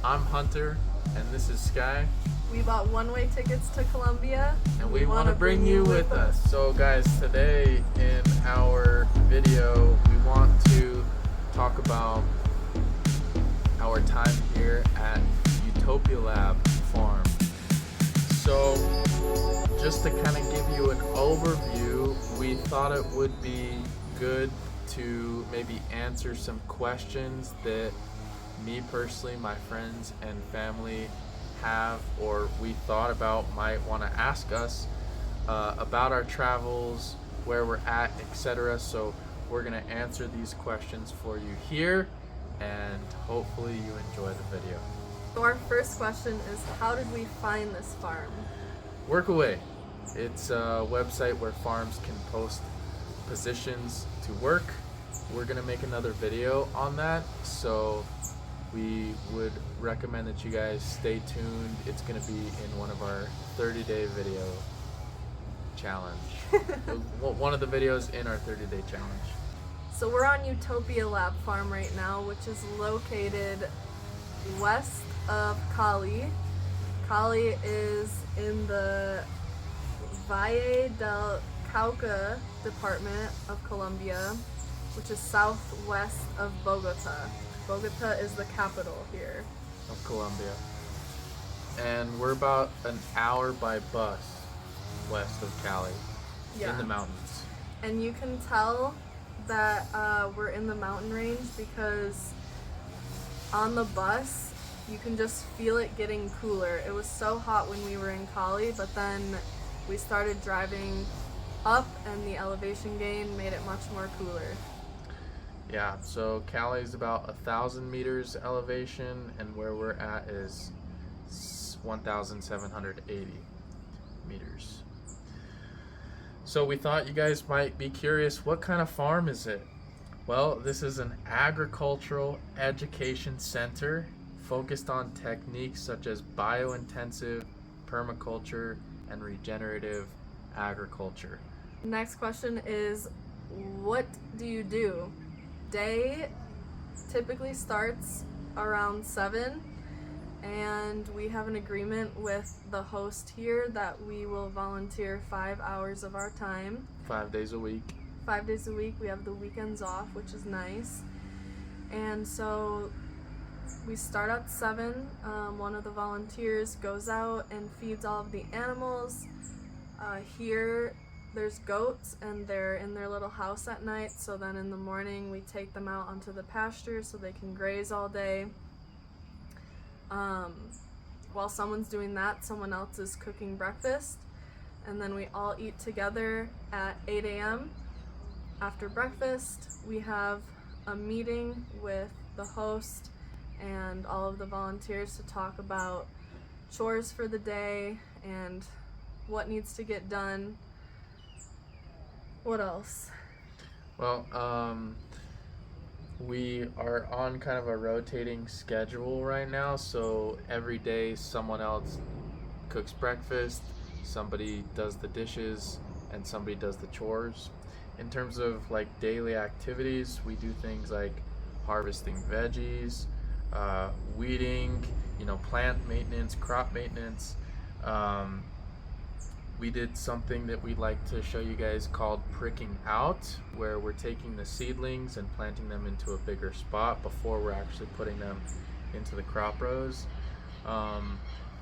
I'm Hunter, and this is Skye, We bought one-way tickets to Colombia, and we want to bring you with us. So guys, today in our video, we want to talk about our time here at Utopia Lab Farm. So just to kind of give you an overview, we thought it would be good to maybe answer some questions that me personally, my friends and family have, or we thought about might want to ask us about our travels, where we're at, etc. So we're going to answer these questions for you here, and hopefully you enjoy the video. So our first question is, how did we find this farm? Workaway. It's a website where farms can post positions to work. We're going to make another video on that, so we would recommend that you guys stay tuned. It's going to be in one of our 30-day video challenge. One of the videos in our 30-day challenge. So we're on Utopia Lab Farm right now, which is located west of Cali. Cali is in the Valle del Cauca department of Colombia, which is southwest of Bogota. Bogota is the capital here of Colombia. And we're about an hour by bus west of Cali, in the mountains. And you can tell that we're in the mountain range because on the bus you can just feel it getting cooler. It was so hot when we were in Cali, but then we started driving up and the elevation gain made it much more cooler. Yeah, so Cali is about 1,000 meters elevation, and where we're at is 1,780 meters. So we thought you guys might be curious, what kind of farm is it? Well, this is an agricultural education center focused on techniques such as biointensive permaculture and regenerative agriculture. Next question is, what do you do? Day typically starts around 7, and we have an agreement with the host here that we will volunteer 5 hours of our time. 5 days a week. 5 days a week. We have the weekends off, which is nice. And so we start at 7. One of the volunteers goes out and feeds all of the animals. Here there's goats, and they're in their little house at night, so then in the morning we take them out onto the pasture so they can graze all day. While someone's doing that, someone else is cooking breakfast, and then we all eat together at 8 a.m. After breakfast, we have a meeting with the host and all of the volunteers to talk about chores for the day and what needs to get done. What else? Well, we are on kind of a rotating schedule right now, so every day someone else cooks breakfast, somebody does the dishes, and somebody does the chores. In terms of like daily activities, we do things like harvesting veggies, weeding, plant maintenance, crop maintenance. We did something that we'd like to show you guys called pricking out, where we're taking the seedlings and planting them into a bigger spot before we're actually putting them into the crop rows.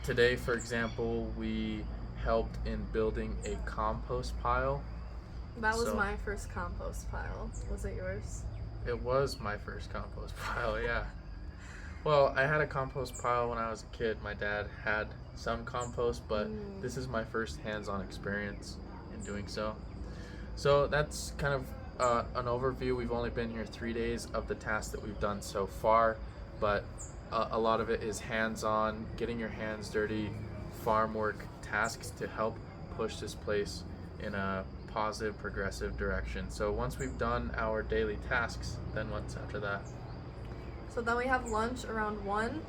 Today, for example, we helped in building a compost pile. That was my first compost pile. Was it yours? It was my first compost pile, yeah. Well, I had a compost pile when I was a kid. My dad had some compost, but this is my first hands-on experience in doing so. So that's kind of an overview. We've only been here 3 days of the tasks that we've done so far, but a lot of it is hands-on, getting your hands dirty, farm work tasks to help push this place in a positive, progressive direction. So once we've done our daily tasks, then what's after that? So then we have lunch around 1,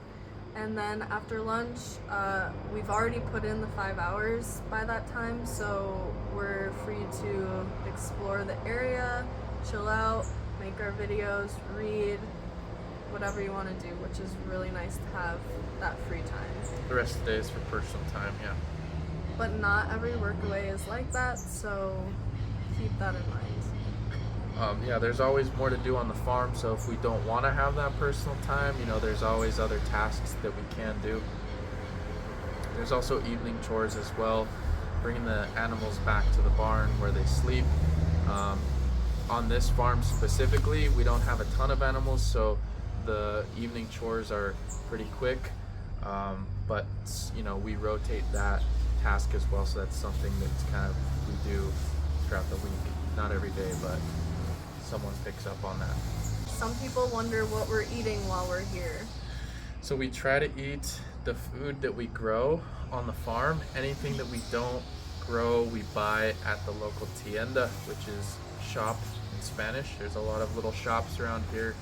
and then after lunch, we've already put in the 5 hours by that time, so we're free to explore the area, chill out, make our videos, read, whatever you want to do, which is really nice to have that free time. The rest of the day is for personal time, yeah. But not every workaway is like that, so keep that in mind. Yeah, there's always more to do on the farm, so if we don't want to have that personal time, you know, there's always other tasks that we can do. There's also evening chores as well, bringing the animals back to the barn where they sleep. On this farm specifically, we don't have a ton of animals, so the evening chores are pretty quick, but you know, we rotate that task as well, so that's something that's kind of we do throughout the week. Not every day, but someone picks up on that. Some people wonder what we're eating while we're here. So we try to eat the food that we grow on the farm. Anything that we don't grow, we buy at the local tienda, which is shop in Spanish. There's a lot of little shops around here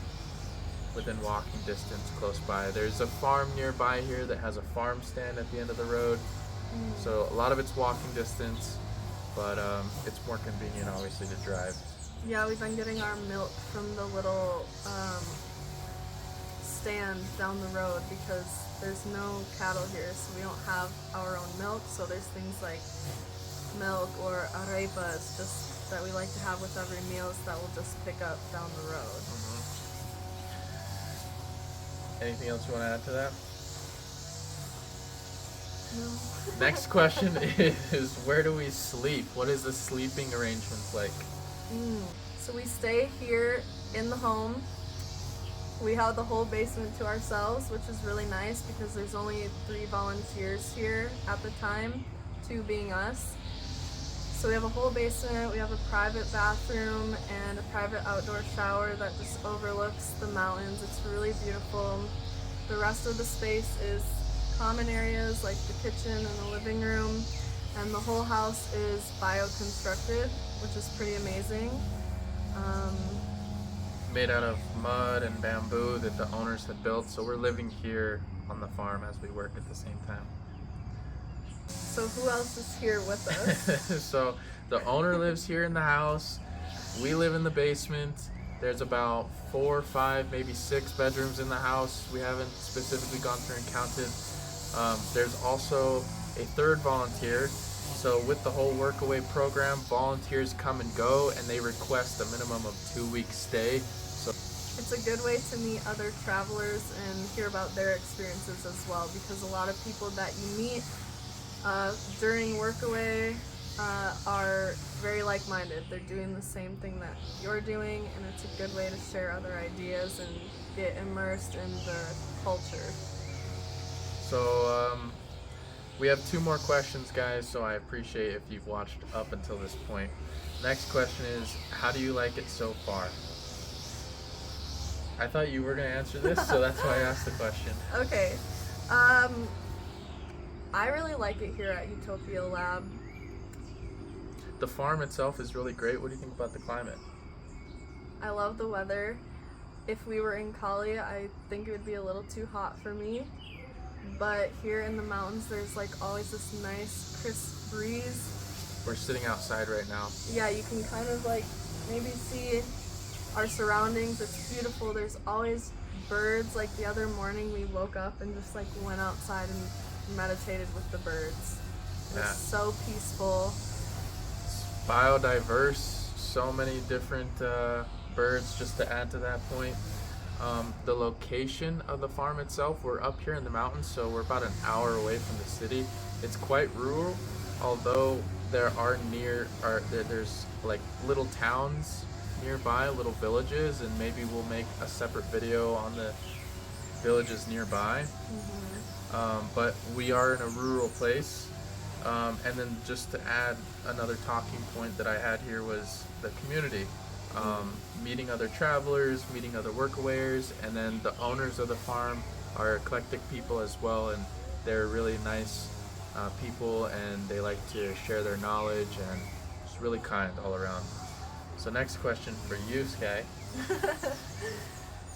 within walking distance close by. There's a farm nearby here that has a farm stand at the end of the road. So a lot of it's walking distance, but it's more convenient obviously to drive. Yeah, we've been getting our milk from the little stand down the road because there's no cattle here, so we don't have our own milk. So there's things like milk or arepas just that we like to have with every meals that we'll just pick up down the road. Anything else you want to add to that? No. Next question is, where do we sleep? What is the sleeping arrangements like? So we stay here in the home. We have the whole basement to ourselves, which is really nice because there's only 3 volunteers here at the time, 2 being us. So we have a whole basement, we have a private bathroom and a private outdoor shower that just overlooks the mountains. It's really beautiful. The rest of the space is common areas like the kitchen and the living room, and the whole house is bio-constructed, which is pretty amazing. Made out of mud and bamboo that the owners had built, so we're living here on the farm as we work at the same time. So who else is here with us? So the owner lives here in the house, we live in the basement. There's about 4, 5, maybe 6 bedrooms in the house. We haven't specifically gone through and counted. There's also a 3rd volunteer. So with the whole Workaway program, volunteers come and go, and they request a minimum of 2 weeks stay. So it's a good way to meet other travelers and hear about their experiences as well, because a lot of people that you meet during Workaway are very like-minded. They're doing the same thing that you're doing, and it's a good way to share other ideas and get immersed in the culture. So we have 2 more questions, guys, so I appreciate if you've watched up until this point. Next question is, how do you like it so far? I thought you were going to answer this, so that's why I asked the question. Okay. I really like it here at Utopia Lab. The farm itself is really great. What do you think about the climate? I love the weather. If we were in Cali, I think it would be a little too hot for me. But here in the mountains, there's like always this nice crisp breeze. We're sitting outside right now. Yeah, you can kind of like maybe see our surroundings. It's beautiful. There's always birds. Like the other morning we woke up and just like went outside and meditated with the birds. It was so peaceful. It's biodiverse, so many different birds. Just to add to that point, the location of the farm itself, we're up here in the mountains, so we're about an hour away from the city. It's quite rural, although there's like little towns nearby, little villages, and maybe we'll make a separate video on the villages nearby. But we are in a rural place. And then just to add another talking point that I had here was the community. Meeting other travelers, meeting other workawayers, and then the owners of the farm are eclectic people as well, and they're really nice people, and they like to share their knowledge, and just really kind all around. So next question for you, Skye.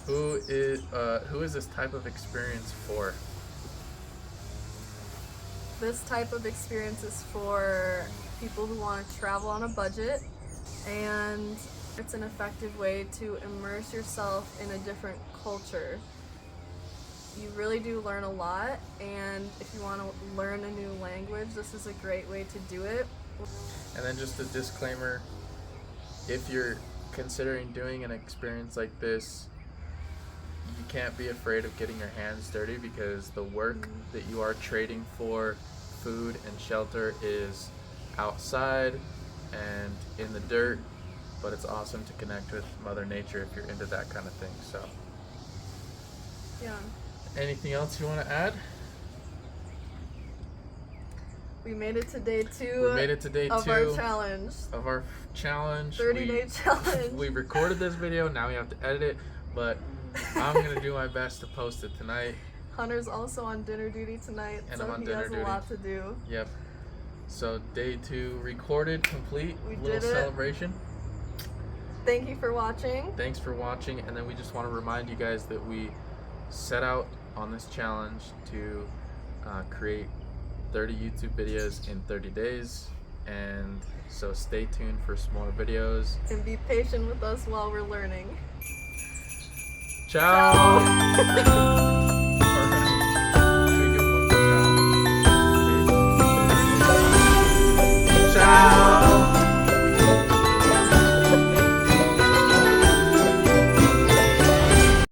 Who is this type of experience for? This type of experience is for people who want to travel on a budget and It's an effective way to immerse yourself in a different culture. You really do learn a lot, and if you want to learn a new language, this is a great way to do it. And then just a disclaimer, if you're considering doing an experience like this, you can't be afraid of getting your hands dirty, because the work that you are trading for food and shelter is outside and in the dirt, but it's awesome to connect with Mother Nature if you're into that kind of thing. So, Yeah. anything else you want to add? We made it to day 2. We made it to day of 2 our challenge. Of our challenge. 30-day challenge. We recorded this video, now we have to edit it, but I'm going to do my best to post it tonight. Hunter's also on dinner duty tonight, And so I'm on he dinner has duty. a lot to do. Yep. So day 2 recorded, complete. We little did it. Celebration. Thank you for watching. Thanks for watching, and then we just want to remind you guys that we set out on this challenge to create 30 YouTube videos in 30 days, and so stay tuned for some more videos. And be patient with us while we're learning. Ciao.